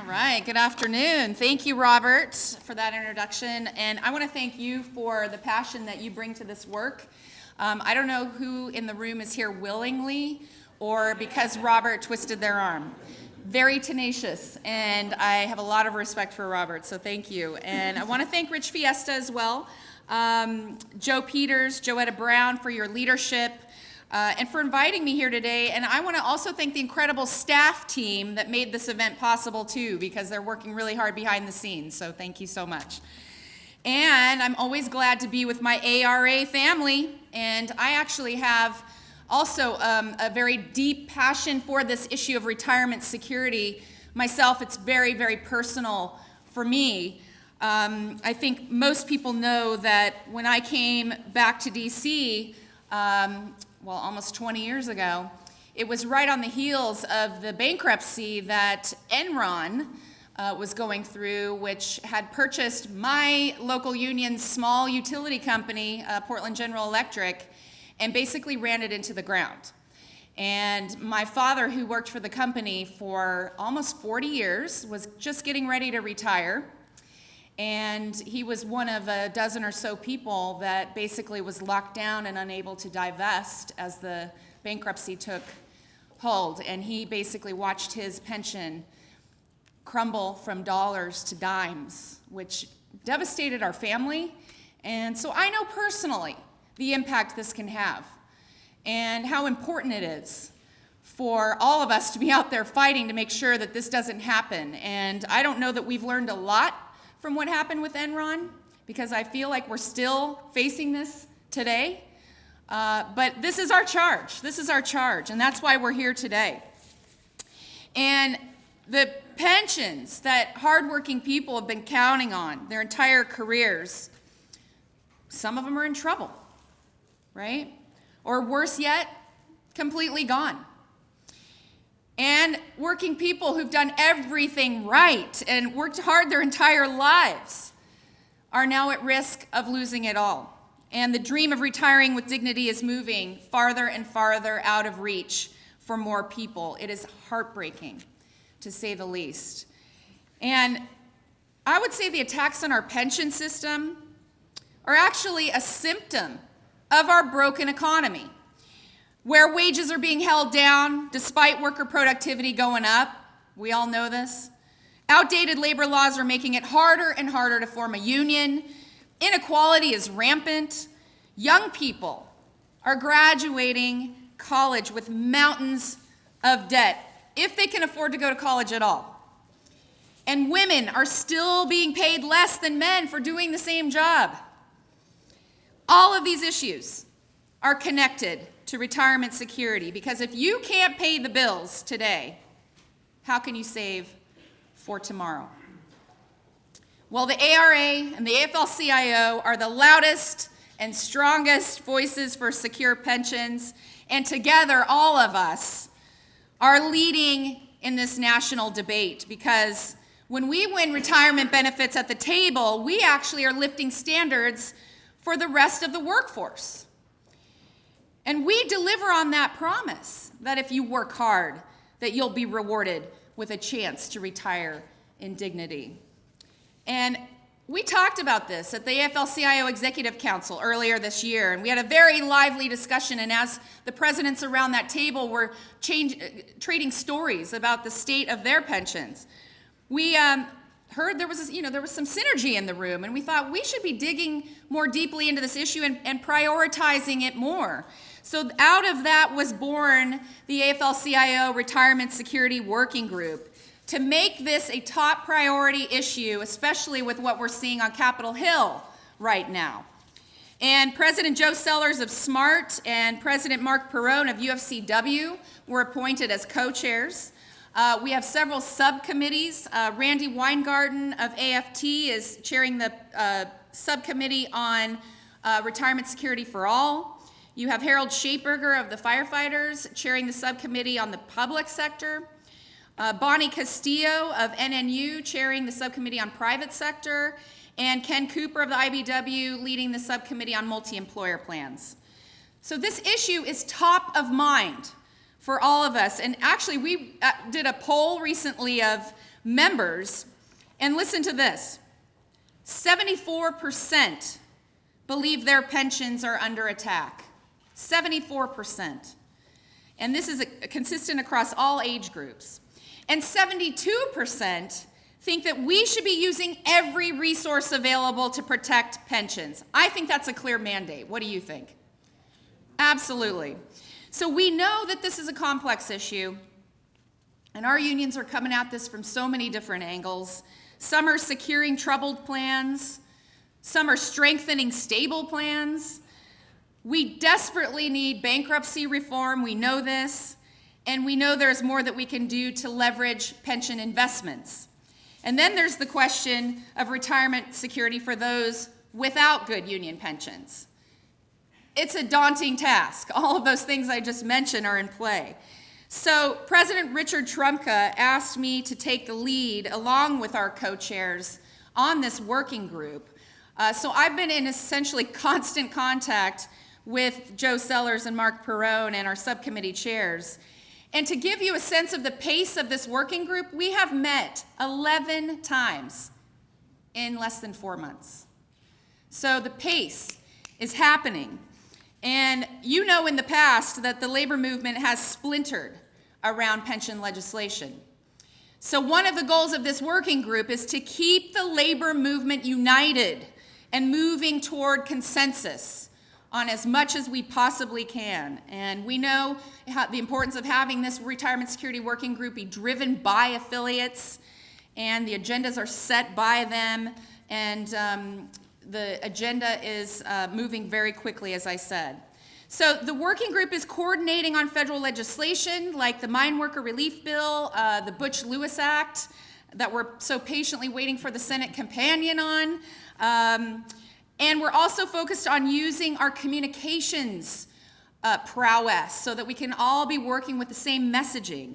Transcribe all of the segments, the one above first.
right, good afternoon. Thank you, Robert, for that introduction. And I want to thank you for the passion that you bring to this work. I don't know who in the room is here willingly or because Robert twisted their arm. Very tenacious, and I have a lot of respect for Robert, so thank you. And I want to thank Rich Fiesta as well, Joe Peters, Joetta Brown for your leadership, and for inviting me here today. And I want to also thank the incredible staff team that made this event possible too, because they're working really hard behind the scenes, so thank you so much. And I'm always glad to be with my ARA family, and I actually have also a very deep passion for this issue of retirement security. Myself, it's very, very personal for me. I think most people know that when I came back to DC, almost 20 years ago, it was right on the heels of the bankruptcy that Enron was going through, which had purchased my local union's small utility company, Portland General Electric, and basically ran it into the ground. And my father, who worked for the company for almost 40 years, was just getting ready to retire. And he was one of a dozen or so people that basically was locked down and unable to divest as the bankruptcy took hold. And he basically watched his pension crumble from dollars to dimes, which devastated our family. And so I know personally the impact this can have and how important it is for all of us to be out there fighting to make sure that this doesn't happen. And I don't know that we've learned a lot from what happened with Enron, because I feel like we're still facing this today. But this is our charge. This is our charge, and that's why we're here today. And the pensions that hardworking people have been counting on their entire careers, some of them are in trouble, right? Or worse yet, completely gone. And working people who've done everything right and worked hard their entire lives are now at risk of losing it all. And the dream of retiring with dignity is moving farther and farther out of reach for more people. It is heartbreaking, to say the least. And I would say the attacks on our pension system are actually a symptom of our broken economy, where wages are being held down despite worker productivity going up. We all know this. Outdated labor laws are making it harder and harder to form a union. Inequality is rampant. Young people are graduating college with mountains of debt, if they can afford to go to college at all. And women are still being paid less than men for doing the same job. All of these issues are connected to retirement security, because if you can't pay the bills today, how can you save for tomorrow? Well, the ARA and the AFL CIO are the loudest and strongest voices for secure pensions, and together, all of us are leading in this national debate, because when we win retirement benefits at the table, we actually are lifting standards for the rest of the workforce. And we deliver on that promise that if you work hard, that you'll be rewarded with a chance to retire in dignity. And we talked about this at the AFL CIO Executive Council earlier this year, and we had a very lively discussion. And as the presidents around that table were trading stories about the state of their pensions, we heard there was some synergy in the room, and we thought we should be digging more deeply into this issue and prioritizing it more. So out of that was born the AFL CIO Retirement Security Working Group, to make this a top priority issue, especially with what we're seeing on Capitol Hill right now. And President Joe Sellers of SMART and President Mark Perrone of UFCW were appointed as co-chairs. We have several subcommittees. Randy Weingarten of AFT is chairing the subcommittee on retirement security for all. You have Harold Schaperger of the firefighters chairing the subcommittee on the public sector. Bonnie Castillo of NNU chairing the subcommittee on private sector. And Ken Cooper of the IBW leading the subcommittee on multi-employer plans. So this issue is top of mind for all of us. And actually, we did a poll recently of members, and listen to this, 74% believe their pensions are under attack. 74%. And this is consistent across all age groups. And 72% think that we should be using every resource available to protect pensions. I think that's a clear mandate. What do you think? Absolutely. So we know that this is a complex issue, and our unions are coming at this from so many different angles. Some are securing troubled plans. Some are strengthening stable plans. We desperately need bankruptcy reform. We know this. And we know there's more that we can do to leverage pension investments. And then there's the question of retirement security for those without good union pensions. It's a daunting task. All of those things I just mentioned are in play. So President Richard Trumka asked me to take the lead along with our co-chairs on this working group. So I've been in essentially constant contact with Joe Sellers and Mark Perrone and our subcommittee chairs. And to give you a sense of the pace of this working group, we have met 11 times in less than 4 months. So the pace is happening. And you know in the past that the labor movement has splintered around pension legislation. So one of the goals of this working group is to keep the labor movement united and moving toward consensus on as much as we possibly can. And we know the importance of having this retirement security working group be driven by affiliates, and the agendas are set by them, and the agenda is moving very quickly, as I said. So the working group is coordinating on federal legislation like the Mine Worker Relief Bill, the Butch-Lewis Act that we're so patiently waiting for the Senate companion on. And we're also focused on using our communications prowess so that we can all be working with the same messaging.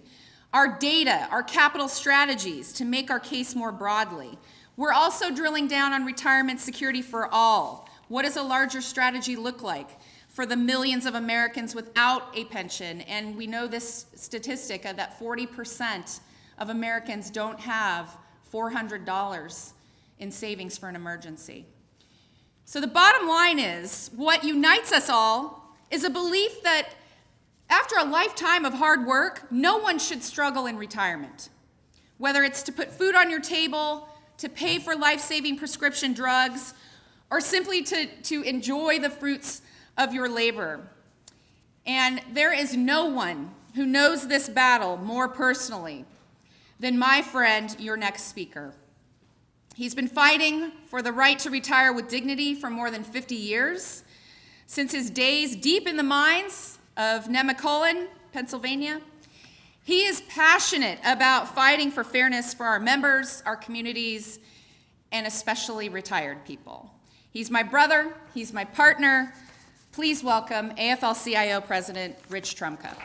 Our data, our capital strategies to make our case more broadly. We're also drilling down on retirement security for all. What does a larger strategy look like for the millions of Americans without a pension? And we know this statistic that 40% of Americans don't have $400 in savings for an emergency. So the bottom line is, what unites us all is a belief that after a lifetime of hard work, no one should struggle in retirement. Whether it's to put food on your table, to pay for life-saving prescription drugs, or simply to enjoy the fruits of your labor. And there is no one who knows this battle more personally than my friend, your next speaker. He's been fighting for the right to retire with dignity for more than 50 years, since his days deep in the mines of Nemacolin, Pennsylvania. He is passionate about fighting for fairness for our members, our communities, and especially retired people. He's my brother, he's my partner. Please welcome AFL CIO President Rich Trumka.